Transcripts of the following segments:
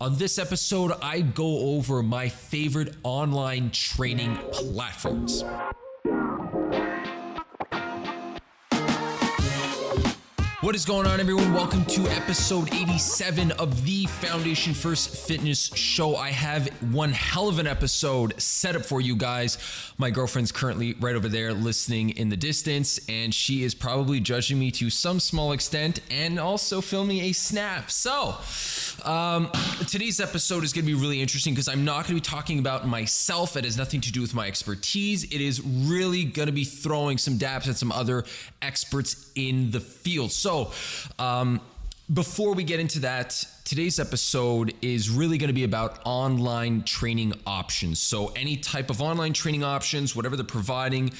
On this episode, I go over my favorite online training platforms. What is going on, everyone? Welcome to episode 87 of the Foundation First Fitness Show. I have one hell of an episode set up for you guys. My girlfriend's currently right over there listening in the distance, and she is probably judging me to some small extent and also filming a snap. So, today's episode is going to be really interesting because I'm not going to be talking about myself. It has nothing to do with my expertise. It is really going to be throwing some dabs at some other experts in the field. So, before we get into that, today's episode is really going to be about online training options. So any type of online training options, whatever they're providing,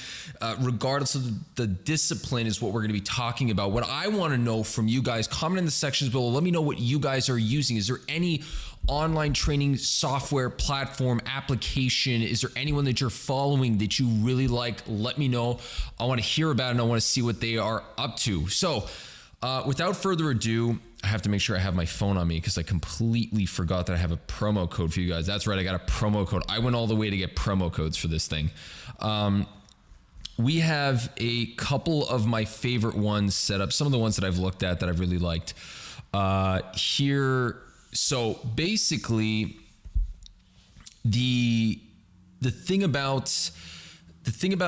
regardless of the discipline, is what we're going to be talking about. What I want to know from you guys, comment in the sections below. Let me know what you guys are using. Is there any online training software, platform, application? Is there anyone that you're following that you really like? Let me know. I want to hear about it and I want to see what they are up to. So without further ado, I have to make sure I have my phone on me because I completely forgot that I have a promo code for you guys. That's right, I got a promo code. I went all the way to get promo codes for this thing. We have a couple of my favorite ones set up, some of the ones that I've looked at that I've really liked here. So basically, the thing about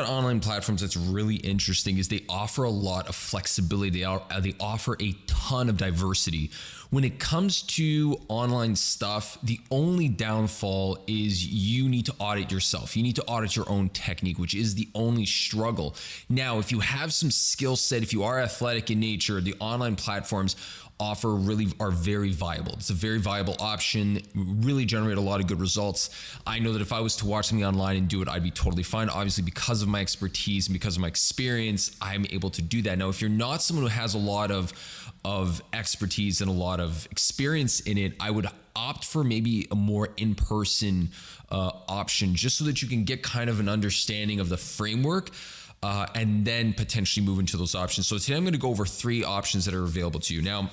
online platforms that's really interesting is they offer a lot of flexibility. They offer a ton of diversity. When it comes to online stuff, the only downfall is you need to audit yourself. You need to audit your own technique, which is the only struggle. Now, if you have some skill set, if you are athletic in nature, the online platforms are very viable. It's a very viable option, really generate a lot of good results. I know that if I was to watch something online and do it, I'd be totally fine. Obviously, because of my expertise and because of my experience, I'm able to do that. Now, if you're not someone who has a lot of expertise and a lot of experience in it, I would opt for maybe a more in-person option, just so that you can get kind of an understanding of the framework. And then potentially move into those options. So today I'm going to go over 3 options that are available to you. Now,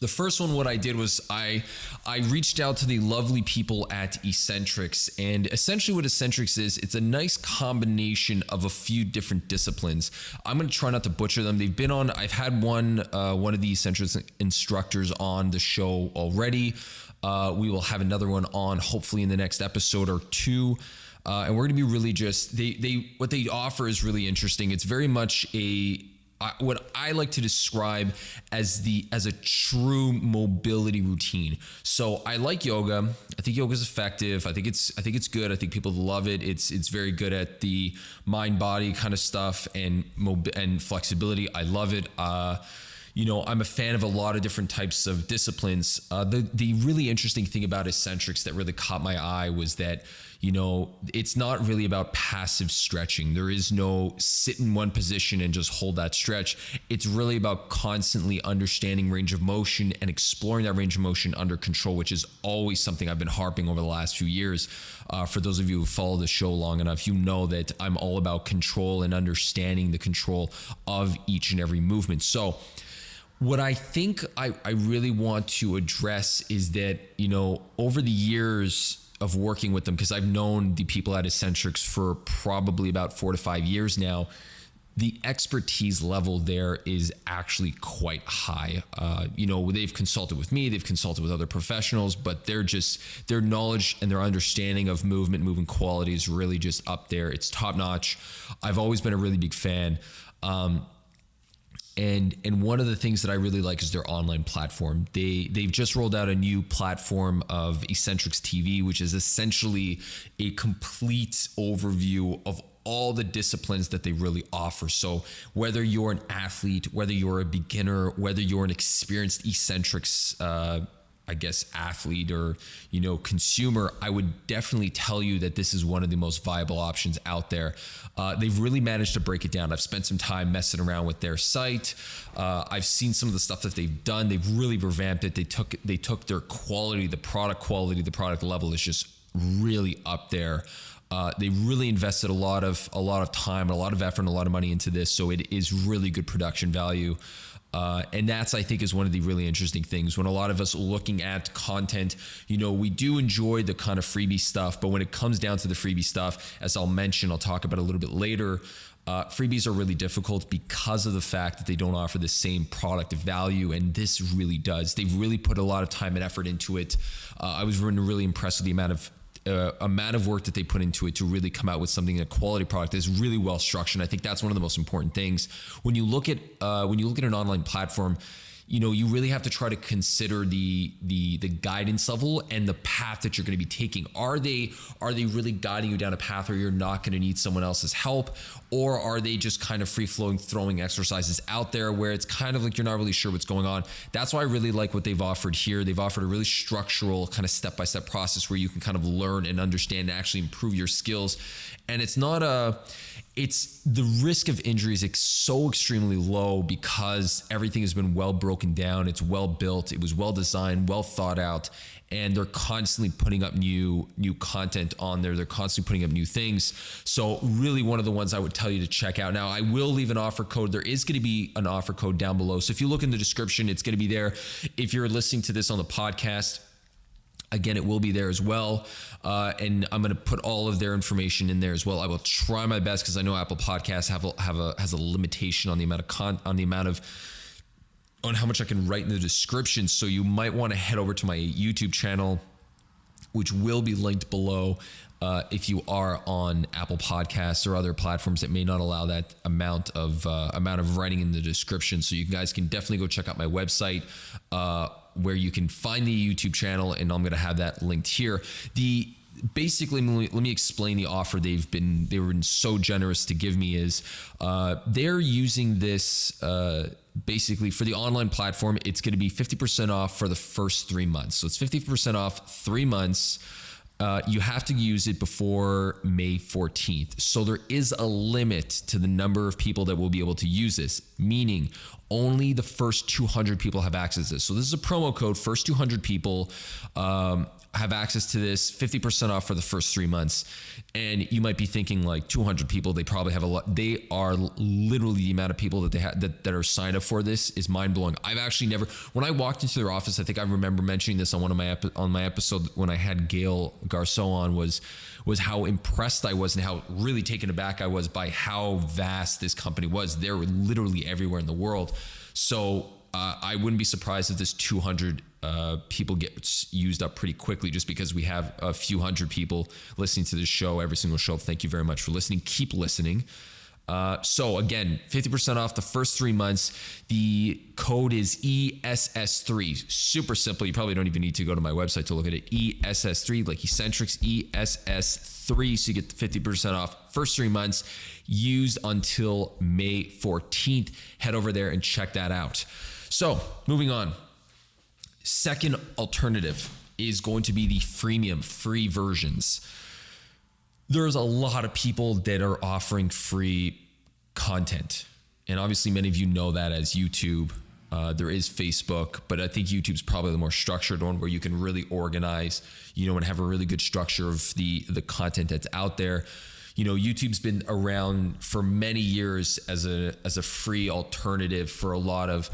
the first one, what I did was I reached out to the lovely people at Essentrics, and essentially what Essentrics is, it's a nice combination of a few different disciplines. I'm going to try not to butcher them. I've had one of the Essentrics instructors on the show already. We will have another one on hopefully in the next episode or 2. And we're going to be really what they offer is really interesting. It's very much what I like to describe as a true mobility routine. So I like yoga. I think yoga is effective. I think it's good. I think people love it. It's very good at the mind body kind of stuff and flexibility. I love it. I'm a fan of a lot of different types of disciplines. The really interesting thing about essentrics that really caught my eye was that, it's not really about passive stretching. There is no sit in one position and just hold that stretch. It's really about constantly understanding range of motion and exploring that range of motion under control, which is always something I've been harping over the last few years. For those of you who follow the show long enough, you know that I'm all about control and understanding the control of each and every movement. So what I think I really want to address is that, over the years of working with them, because I've known the people at Essentrics for probably about 4 to 5 years now, the expertise level there is actually quite high. They've consulted with me, they've consulted with other professionals, but their knowledge and their understanding of movement quality is really just up there. It's top notch. I've always been a really big fan. And one of the things that I really like is their online platform. They've just rolled out a new platform of Essentrics TV, which is essentially a complete overview of all the disciplines that they really offer. So whether you're an athlete, whether you're a beginner, whether you're an experienced Essentrics athlete or, consumer, I would definitely tell you that this is one of the most viable options out there. They've really managed to break it down. I've spent some time messing around with their site. I've seen some of the stuff that they've done. They've really revamped it. They took their quality, the product level is just really up there. They really invested a lot of time, a lot of effort, and a lot of money into this. So it is really good production value. And that's, I think, is one of the really interesting things. When a lot of us are looking at content, we do enjoy the kind of freebie stuff, but when it comes down to the freebie stuff, as I'll mention, I'll talk about a little bit later, freebies are really difficult because of the fact that they don't offer the same product value, and this really does. They've really put a lot of time and effort into it. I was really impressed with the amount of work that they put into it to really come out with something, a quality product that is really well structured. And I think that's one of the most important things when you look at an online platform. You really have to try to consider the guidance level and the path that you're going to be taking. Are they really guiding you down a path where you're not going to need someone else's help, or are they just kind of free flowing, throwing exercises out there where it's kind of like you're not really sure what's going on? That's why I really like what they've offered here. They've offered a really structural kind of step-by-step process where you can kind of learn and understand and actually improve your skills. And it's the risk of injury is so extremely low because everything has been well broken down. It's well built. It was well designed, well thought out, and they're constantly putting up new content on there. They're constantly putting up new things. So really one of the ones I would tell you to check out. Now, I will leave an offer code. There is going to be an offer code down below. So if you look in the description, it's going to be there. If you're listening to this on the podcast, again, it will be there as well. And I'm going to put all of their information in there as well. I will try my best because I know Apple Podcasts has a limitation on the amount of on how much I can write in the description. So you might want to head over to my YouTube channel, which will be linked below. If you are on Apple Podcasts or other platforms that may not allow that amount of writing in the description. So you guys can definitely go check out my website, where you can find the YouTube channel, and I'm going to have that linked here. Basically, let me explain the offer they were so generous to give me is they're using this basically for the online platform. It's going to be 50% off for the first 3 months. So it's 50% off 3 months. You have to use it before May 14th. So there is a limit to the number of people that will be able to use this, meaning only the first 200 people have access to this. So this is a promo code. First 200 people have access to this, 50% off for the first 3 months. And you might be thinking like 200 people, they probably have a lot. They are literally the amount of people that they have that are signed up for this is mind blowing. I've actually never, when I walked into their office, I think I remember mentioning this on my episode when I had Gail Garceau on, was how impressed I was and how really taken aback I was by how vast this company was. They're literally everywhere in the world. So I wouldn't be surprised if this 200 people gets used up pretty quickly, just because we have a few hundred people listening to this show, every single show. Thank you very much for listening. Keep listening. So again, 50% off the first 3 months. The code is ESS3. Super simple. You probably don't even need to go to my website to look at it. ESS3, like Essentrics, ESS3. So you get 50% off first 3 months, used until May 14th. Head over there and check that out. So moving on. Second alternative is going to be the freemium, free versions. There's a lot of people that are offering free content. And obviously many of you know that as YouTube. There is Facebook, but I think YouTube's probably the more structured one where you can really organize, and have a really good structure of the content that's out there. YouTube's been around for many years as a free alternative for a lot of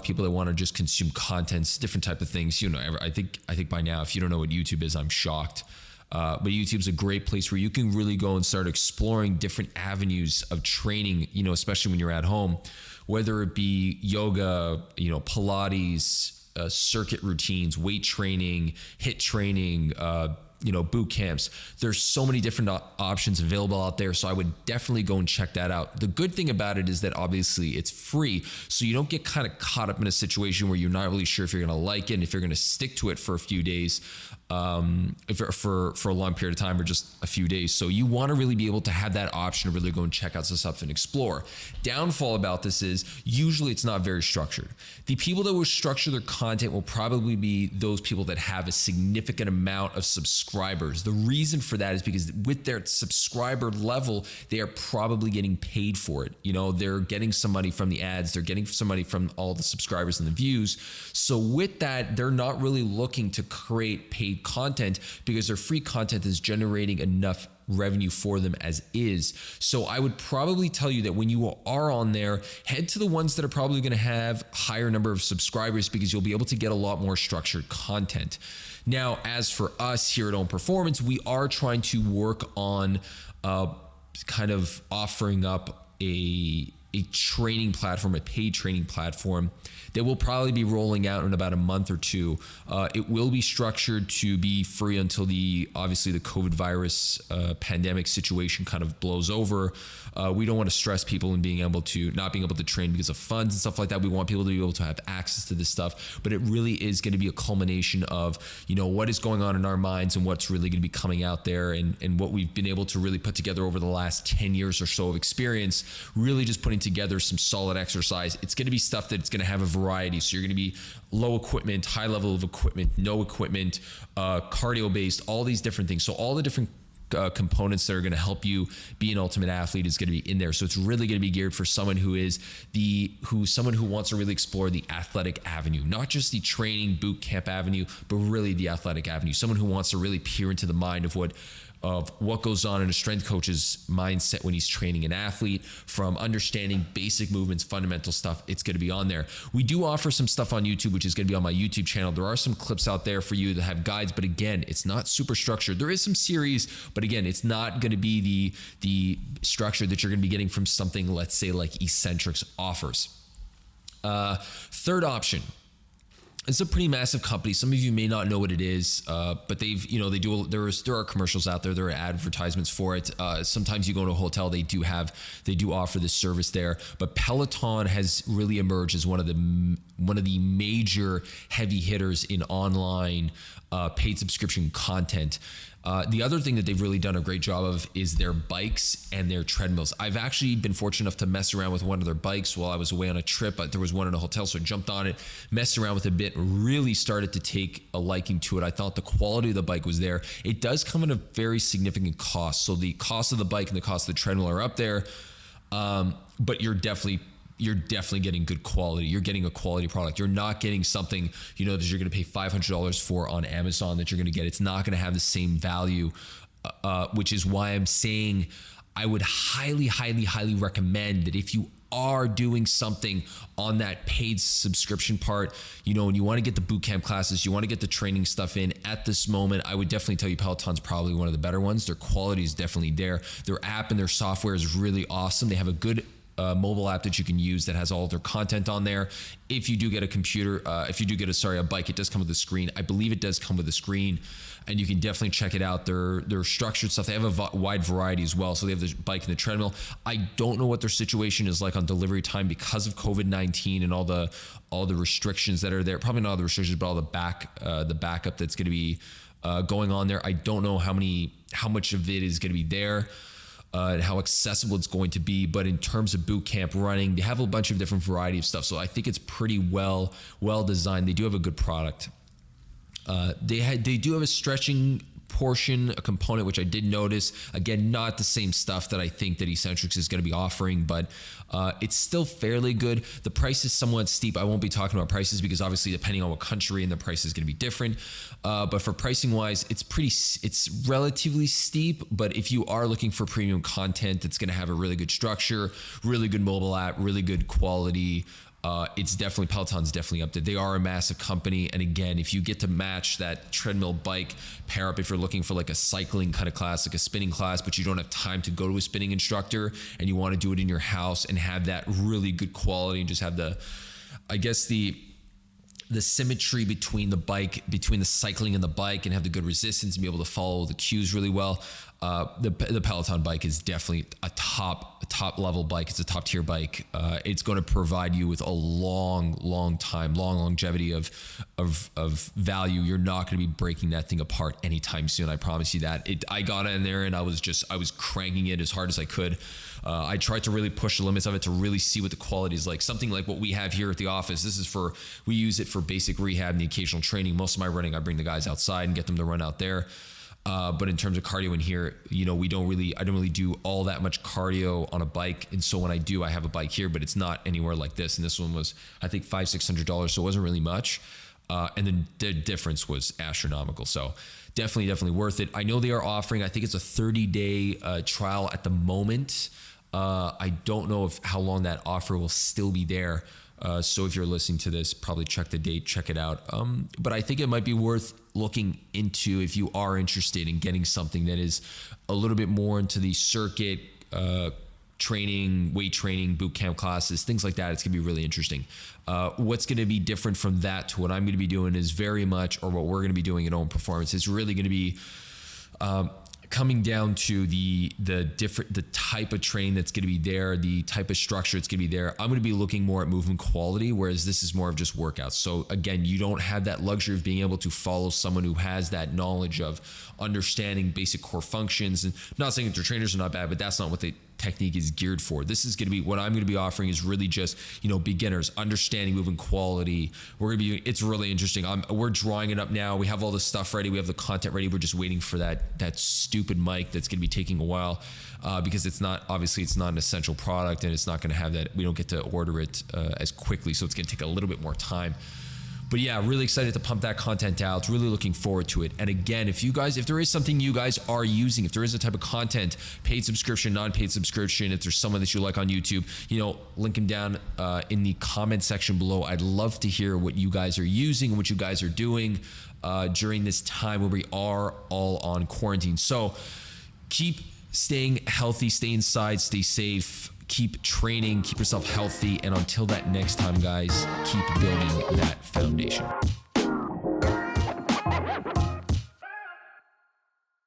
people that want to just consume content, different type of things. I think by now, if you don't know what YouTube is, I'm shocked. But YouTube's a great place where you can really go and start exploring different avenues of training, especially when you're at home, whether it be yoga, Pilates, circuit routines, weight training, HIIT training, boot camps. There's so many different options available out there. So I would definitely go and check that out. The good thing about it is that obviously it's free. So you don't get kind of caught up in a situation where you're not really sure if you're going to like it and if you're going to stick to it for a few days, for a long period of time or just a few days. So you want to really be able to have that option to really go and check out some stuff and explore. Downfall about this is usually it's not very structured. The people that will structure their content will probably be those people that have a significant amount of subscribers. The reason for that is because with their subscriber level, they are probably getting paid for it. They're getting some money from the ads. They're getting some money from all the subscribers and the views. So with that, they're not really looking to create paid content because their free content is generating enough revenue for them as is. So I would probably tell you that when you are on there, head to the ones that are probably going to have higher number of subscribers, because you'll be able to get a lot more structured content. Now, as for us here at Own Performance, we are trying to work on kind of offering up a training platform, a paid training platform that will probably be rolling out in about a month or two. It will be structured to be free until obviously the COVID virus pandemic situation kind of blows over. We don't want to stress people in not being able to train because of funds and stuff like that. We want people to be able to have access to this stuff, but it really is going to be a culmination of, what is going on in our minds and what's really going to be coming out there, and what we've been able to really put together over the last 10 years or so of experience, really just putting together some solid exercise. It's going to be stuff that's going to have a variety. So you're going to be low equipment, high level of equipment, no equipment, cardio based, all these different things. So all the different components that are going to help you be an ultimate athlete is going to be in there. So it's really going to be geared for someone who wants to really explore the athletic avenue, not just the training boot camp avenue, but really the athletic avenue. Someone who wants to really peer into the mind of what goes on in a strength coach's mindset when he's training an athlete, from understanding basic movements, fundamental stuff. It's going to be on there. We do offer some stuff on YouTube, which is going to be on my YouTube channel. There are some clips out there for you that have guides, but again, it's not super structured. There is some series, but again, it's not going to be the structure that you're going to be getting from something, let's say, like Essentrics offers. Third option. It's a pretty massive company. Some of you may not know what it is, but there are commercials out there. There are advertisements for it. Sometimes you go to a hotel, they do offer this service there. But Peloton has really emerged as one of the major heavy hitters in online paid subscription content. The other thing that they've really done a great job of is their bikes and their treadmills. I've actually been fortunate enough to mess around with one of their bikes while I was away on a trip. There was one in a hotel, so I jumped on it, messed around with it a bit, really started to take a liking to it. I thought the quality of the bike was there. It does come at a very significant cost. So the cost of the bike and the cost of the treadmill are up there, but you're definitely getting good quality. You're getting a quality product. You're not getting something, that you're going to pay $500 for on Amazon that you're going to get. It's not going to have the same value, which is why I'm saying I would highly, highly, highly recommend that if you are doing something on that paid subscription part, and you want to get the bootcamp classes, you want to get the training stuff in at this moment, I would definitely tell you Peloton's probably one of the better ones. Their quality is definitely there. Their app and their software is really awesome. They have a good mobile app that you can use that has all of their content on there. If you do get a bike, it does come with a screen. I believe it does come with a screen, and you can definitely check it out. They're structured stuff. They have a wide variety as well. So they have the bike and the treadmill. I don't know what their situation is like on delivery time because of COVID-19 and all the restrictions that are there. Probably not all the restrictions, but all the backup that's going to be going on there. I don't know how much of it is going to be there. And how accessible it's going to be. But in terms of boot camp running, they have a bunch of different variety of stuff. So I think it's pretty well designed. They do have a good product. They do have a stretching portion, a component, which I did notice. Again, not the same stuff that I think that Essentrics is going to be offering, but it's still fairly good. The price is somewhat steep. I won't be talking about prices because obviously depending on what country and the price is going to be different. But for pricing wise, it's relatively steep. But if you are looking for premium content that's going to have a really good structure, really good mobile app, really good quality, Peloton's definitely up there. They are a massive company. And again, if you get to match that treadmill bike pair up, if you're looking for like a cycling kind of class, like a spinning class, but you don't have time to go to a spinning instructor and you want to do it in your house and have that really good quality and just have the symmetry between the cycling and the bike and have the good resistance and be able to follow the cues really well. The Peloton bike is definitely a top level bike. It's a top tier bike. It's going to provide you with a long longevity of value. You're not going to be breaking that thing apart anytime soon. I promise you that. I got in there and I was cranking it as hard as I could. I tried to really push the limits of it to really see what the quality is like. Something like what we have here at the office. We use it for basic rehab and the occasional training. Most of my running, I bring the guys outside and get them to run out there. But in terms of cardio in here, I don't really do all that much cardio on a bike. And so when I do, I have a bike here, but it's not anywhere like this. And this one was, I think $500-$600. So it wasn't really much. And then the difference was astronomical. So definitely worth it. I know they are offering, I think it's a 30-day trial at the moment. I don't know how long that offer will still be there. So if you're listening to this, probably check the date, check it out. But I think it might be worth looking into if you are interested in getting something that is a little bit more into the circuit, training, weight training, boot camp classes, things like that. It's gonna be really interesting. What's gonna be different from that to what I'm gonna be doing is very much, or what we're gonna be doing at Own Performance, is really gonna be coming down to the type of training that's going to be there, the type of structure that's going to be there. I'm going to be looking more at movement quality, whereas this is more of just workouts. So again, you don't have that luxury of being able to follow someone who has that knowledge of understanding basic core functions. And I'm not saying that their trainers are not bad, but that's not what the technique is geared for. This is going to be what I'm going to be offering is really just, beginners understanding movement quality. It's really interesting. We're drawing it up now. We have all the stuff ready. We have the content ready. We're just waiting for that stupid mic that's going to be taking a while because it's not an essential product and it's not going to have that. We don't get to order it as quickly. So it's going to take a little bit more time. But yeah, really excited to pump that content out. Really looking forward to it. And again, if there is something you guys are using, if there is a type of content, paid subscription, non-paid subscription, if there's someone that you like on YouTube, link them down in the comment section below. I'd love to hear what you guys are using and what you guys are doing during this time where we are all on quarantine. So keep staying healthy, stay inside, stay safe. Keep training, keep yourself healthy, and until that next time, guys, keep building that foundation.